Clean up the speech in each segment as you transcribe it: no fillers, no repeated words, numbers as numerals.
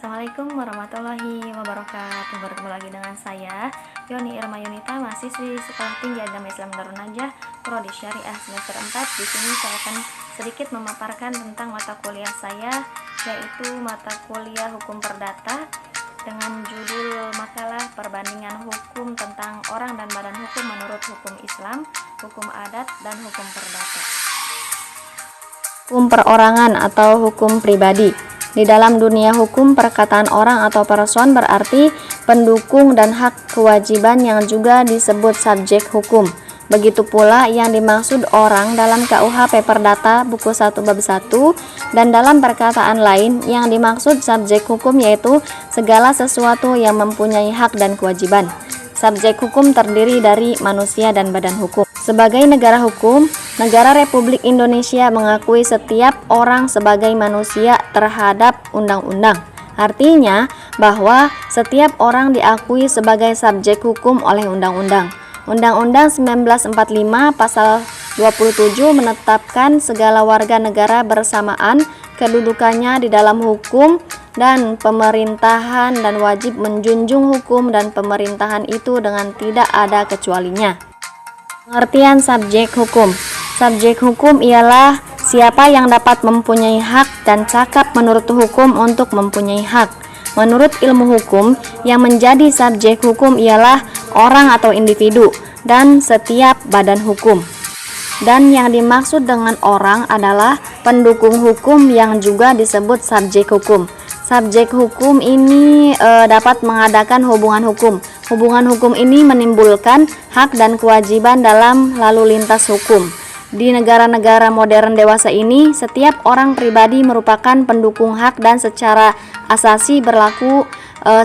Assalamualaikum warahmatullahi wabarakatuh. Bertemu lagi dengan saya Yoni Irma Yunita, mahasiswi Sekolah Tinggi Agama Islam Darun Najah, Prodi Syariah semester 4. Di sini saya akan sedikit memaparkan tentang mata kuliah saya, yaitu mata kuliah Hukum Perdata dengan judul makalah perbandingan hukum tentang orang dan badan hukum menurut hukum Islam, hukum adat, dan hukum perdata. Hukum perorangan atau hukum pribadi. Di dalam dunia hukum, perkataan orang atau person berarti pendukung dan hak kewajiban yang juga disebut subjek hukum. Begitu pula yang dimaksud orang dalam KUHP Perdata buku 1 bab 1, dan dalam perkataan lain yang dimaksud subjek hukum yaitu segala sesuatu yang mempunyai hak dan kewajiban. Subjek hukum terdiri dari manusia dan badan hukum. Sebagai negara hukum, negara Republik Indonesia mengakui setiap orang sebagai manusia terhadap undang-undang. Artinya bahwa setiap orang diakui sebagai subjek hukum oleh undang-undang. Undang-Undang 1945 pasal 27 menetapkan segala warga negara bersamaan kedudukannya di dalam hukum dan pemerintahan dan wajib menjunjung hukum dan pemerintahan itu dengan tidak ada kecualinya. Pengertian subjek hukum. Subjek hukum ialah siapa yang dapat mempunyai hak dan cakap menurut hukum untuk mempunyai hak. Menurut ilmu hukum, yang menjadi subjek hukum ialah orang atau individu dan setiap badan hukum. Dan yang dimaksud dengan orang adalah pendukung hukum yang juga disebut subjek hukum. Subjek hukum ini dapat mengadakan hubungan hukum. Hubungan hukum ini menimbulkan hak dan kewajiban dalam lalu lintas hukum. Di negara-negara modern dewasa ini, setiap orang pribadi merupakan pendukung hak dan secara asasi berlaku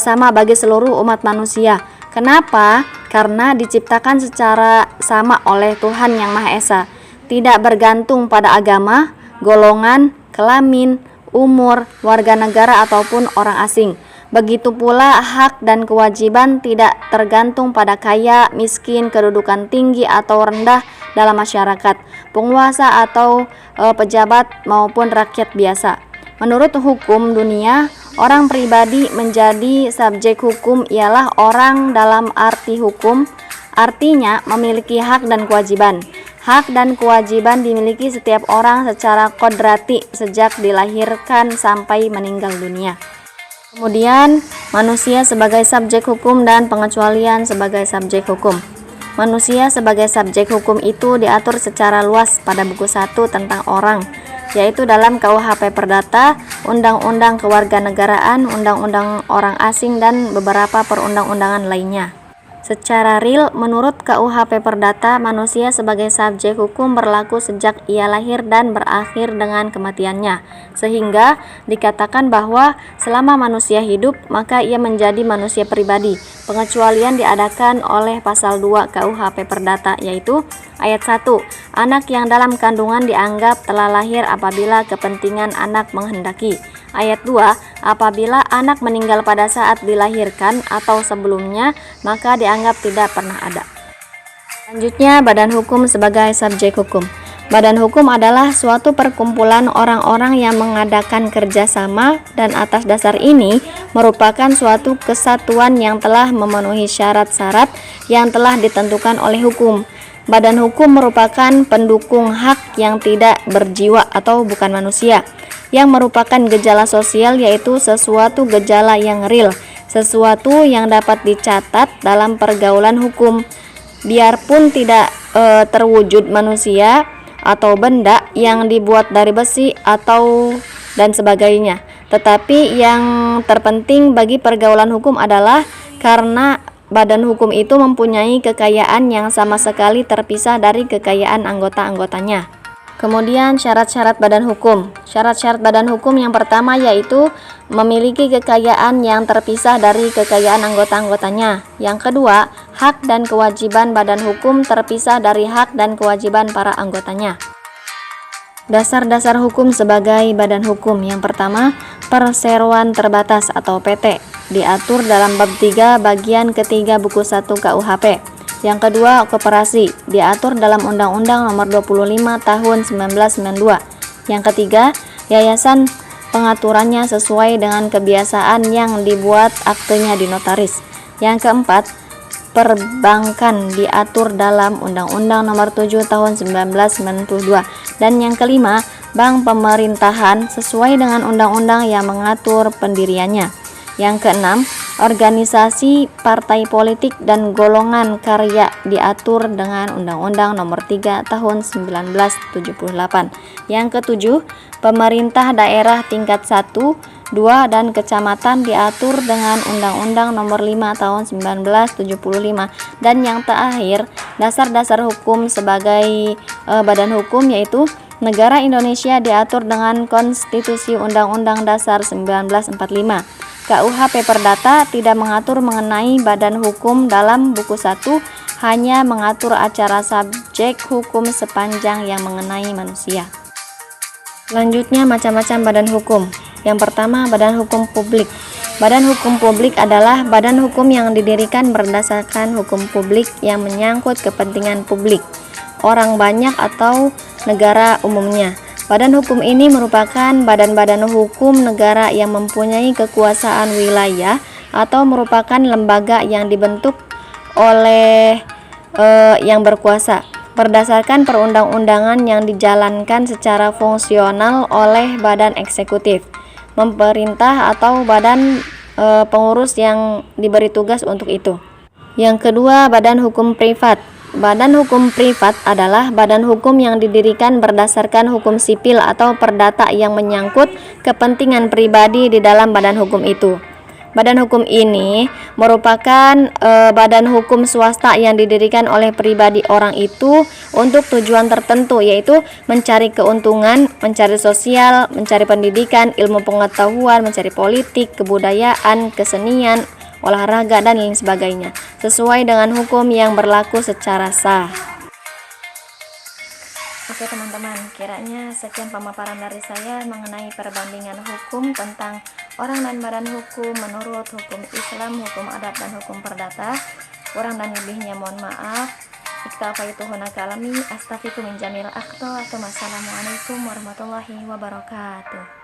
sama bagi seluruh umat manusia. Kenapa? Karena diciptakan secara sama oleh Tuhan Yang Maha Esa, tidak bergantung pada agama, golongan, kelamin, umur, warga negara ataupun orang asing. Begitu pula hak dan kewajiban tidak tergantung pada kaya, miskin, kedudukan tinggi atau rendah dalam masyarakat, penguasa atau pejabat maupun rakyat biasa. Menurut hukum dunia, orang pribadi menjadi subjek hukum ialah orang dalam arti hukum, artinya memiliki hak dan kewajiban. Hak dan kewajiban dimiliki setiap orang secara kodrati sejak dilahirkan sampai meninggal dunia. Kemudian, manusia sebagai subjek hukum dan pengecualian sebagai subjek hukum. Manusia sebagai subjek hukum itu diatur secara luas pada buku 1 tentang orang, yaitu dalam KUHP Perdata, Undang-Undang Kewarganegaraan, Undang-Undang Orang Asing, dan beberapa perundang-undangan lainnya. Secara real, menurut KUHP Perdata, manusia sebagai subjek hukum berlaku sejak ia lahir dan berakhir dengan kematiannya, sehingga dikatakan bahwa selama manusia hidup, maka ia menjadi manusia pribadi. Pengecualian diadakan oleh pasal 2 KUHP Perdata, yaitu ayat 1, anak yang dalam kandungan dianggap telah lahir apabila kepentingan anak menghendaki. Ayat 2, apabila anak meninggal pada saat dilahirkan atau sebelumnya, maka dianggap tidak pernah ada. Selanjutnya, badan hukum sebagai subjek hukum. Badan hukum adalah suatu perkumpulan orang-orang yang mengadakan kerjasama dan atas dasar ini merupakan suatu kesatuan yang telah memenuhi syarat-syarat yang telah ditentukan oleh hukum. Badan hukum merupakan pendukung hak yang tidak berjiwa atau bukan manusia, yang merupakan gejala sosial, yaitu sesuatu gejala yang real, sesuatu yang dapat dicatat dalam pergaulan hukum, biarpun tidak terwujud manusia atau benda yang dibuat dari besi atau dan sebagainya. Tetapi yang terpenting bagi pergaulan hukum adalah karena badan hukum itu mempunyai kekayaan yang sama sekali terpisah dari kekayaan anggota-anggotanya. Kemudian syarat-syarat badan hukum. Syarat-syarat badan hukum yang pertama yaitu memiliki kekayaan yang terpisah dari kekayaan anggota-anggotanya. Yang kedua, hak dan kewajiban badan hukum terpisah dari hak dan kewajiban para anggotanya. Dasar-dasar hukum sebagai badan hukum. Yang pertama, perseroan terbatas atau PT, diatur dalam bab 3 bagian ketiga buku 1 KUHP. Yang kedua, koperasi, diatur dalam Undang-Undang Nomor 25 Tahun 1992. Yang ketiga, yayasan pengaturannya sesuai dengan kebiasaan yang dibuat aktenya di notaris. Yang keempat, perbankan diatur dalam Undang-Undang Nomor 7 Tahun 1992. Dan yang kelima, bank pemerintahan sesuai dengan undang-undang yang mengatur pendiriannya. Yang keenam, organisasi partai politik dan golongan karya diatur dengan Undang-Undang Nomor 3 Tahun 1978. Yang ketujuh, pemerintah daerah tingkat 1, 2, dan kecamatan diatur dengan Undang-Undang Nomor 5 Tahun 1975. Dan yang terakhir, dasar-dasar hukum sebagai badan hukum yaitu negara Indonesia diatur dengan Konstitusi Undang-Undang Dasar 1945. KUHP Perdata tidak mengatur mengenai badan hukum dalam buku 1, hanya mengatur acara subjek hukum sepanjang yang mengenai manusia. Selanjutnya, macam-macam badan hukum. Yang pertama, badan hukum publik. Badan hukum publik adalah badan hukum yang didirikan berdasarkan hukum publik yang menyangkut kepentingan publik, orang banyak atau negara umumnya. Badan hukum ini merupakan badan-badan hukum negara yang mempunyai kekuasaan wilayah atau merupakan lembaga yang dibentuk oleh yang berkuasa berdasarkan perundang-undangan yang dijalankan secara fungsional oleh badan eksekutif, pemerintah atau badan pengurus yang diberi tugas untuk itu. Yang kedua, badan hukum privat. Badan hukum privat adalah badan hukum yang didirikan berdasarkan hukum sipil atau perdata yang menyangkut kepentingan pribadi di dalam badan hukum itu. Badan hukum ini merupakan badan hukum swasta yang didirikan oleh pribadi orang itu untuk tujuan tertentu, yaitu mencari keuntungan, mencari sosial, mencari pendidikan, ilmu pengetahuan, mencari politik, kebudayaan, kesenian, olahraga, dan lain sebagainya, sesuai dengan hukum yang berlaku secara sah. Oke teman-teman, kiranya sekian pemaparan dari saya mengenai perbandingan hukum tentang orang dan badan hukum menurut hukum Islam, hukum adat, dan hukum perdata. Kurang dan lebihnya mohon maaf. Iktafaitu hunaka alami, astaghfiruka min jamil akhta. Wassalamualaikum warahmatullahi wabarakatuh.